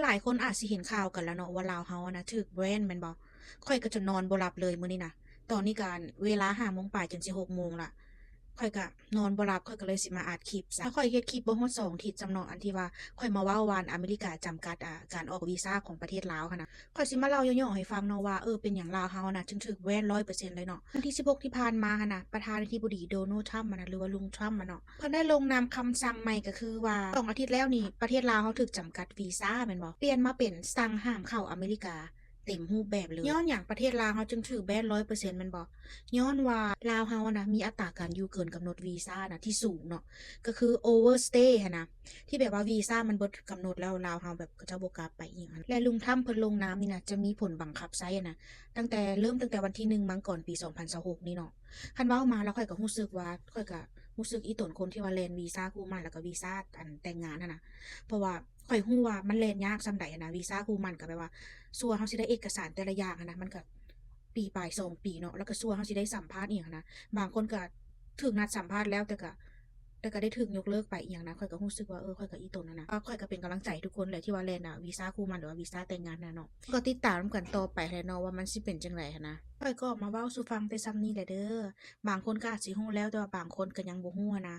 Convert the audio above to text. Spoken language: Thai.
หลายๆคนอาจสิเห็นข่าวกันแล้วเนาะว่าลาวเฮาอะนะถูกแบนแม่นบ่ข้อยก็จะนอนบ่หลับเลยมื้อนี้น่ะตอนนี้ก็เวลา5 โมงปลายจนสิ6 โมงละข้อยก็นอนบ่หลับข้อยก็เลยสิมาอัดคลิปซะถ้าข้อยเฮ็ดคลิปบ่ฮอด2อาทิตย์จำเนาะอันที่ว่าข้อยมาเว้าว่าอเมริกาจำกัดการออกวีซาของประเทศลาวหั้นน่ะข้อยสิมาเล่าย่อๆให้ฟังเนาะว่าเป็นหยังลาวเฮาน่ะถึงถูกแบน100%เลยเนาะวันที่16ที่ผ่านมาหั้นน่ะประธานาธิบดีโดนัลด์ทรัมป์อะนะหรือว่าลุงทรัมป์อะเนาะเพิ่นได้ลงนามคำสั่งใหม่ก็คือว่า2อาทิตย์แล้วนี่ประเทศลาวเฮาถูกจำกัดวีซาแม่นบ่เปลี่ยนมาเป็นสั่งห้ามเข้าอเมริกาเต็มรูปแบบเลยย้อนหยังประเทศลาวเฮาจึงถูกแบน100%แม่นบ่ย้อนว่าลาวเฮาอะนะมีอัตราการอยู่เกินกำหนดวีซาน่ะที่สูงเนาะก็คือ overstay หั้นนะที่แบบว่าวีซามันเบิดกำหนดแล้วลาวเฮาแบบเขาเจ้าบ่กล้าไปอีหยังหั้นและลุงทรัมป์เพิ่นลงนามนี่น่ะจะมีผลบังคับใช้อะนะตั้งแต่วันที่1มั้งก่อนปี2026นี่เนาะคันเว้ามาแล้วข้อยก็รู้สึกว่าข้อยก็รู้สึกอีตนคนที่ว่าแล่นวีซาคู่หมั้นแล้วก็วีซาอันแต่งงานนั่นน่ะเพราะว่าข้อยรู้ว่ามันแล่นยากส่ำใดหั้นนะวีซาคู่หมั้นก็แบบว่าสั่วเฮาสิได้เอกสารแต่ละอย่างหั้นนะมันก็ปีปลาย2ปีเนาะแล้วก็สั่วเฮาสิได้สัมภาษณ์อีหยังหั้นนะบางคนก็ถูกนัดสัมภาษณ์แล้วแต่ก็ได้ถูกยกเลิกไปอีหยังนะข้อยก็รู้สึกว่าข้อยก็อีตนนั้นน่ะข้อยก็เป็นกำลังใจให้ทุกคนแหละที่ว่าแล่นวีซาคู่หมั้นหรือว่าวีซาแต่งงานนั่นเนาะก็ติดตามกันต่อไปแหละเนาะว่ามันสิเป็นจั่งใดหั้นนะข้อยก็มาเว้าสู่ฟังแต่ส่ำนี้แหละเด้อบางคนก็อาจสิรู้แล้วแต่ว่าบางคนก็ยังบ่รู้หั้นนะ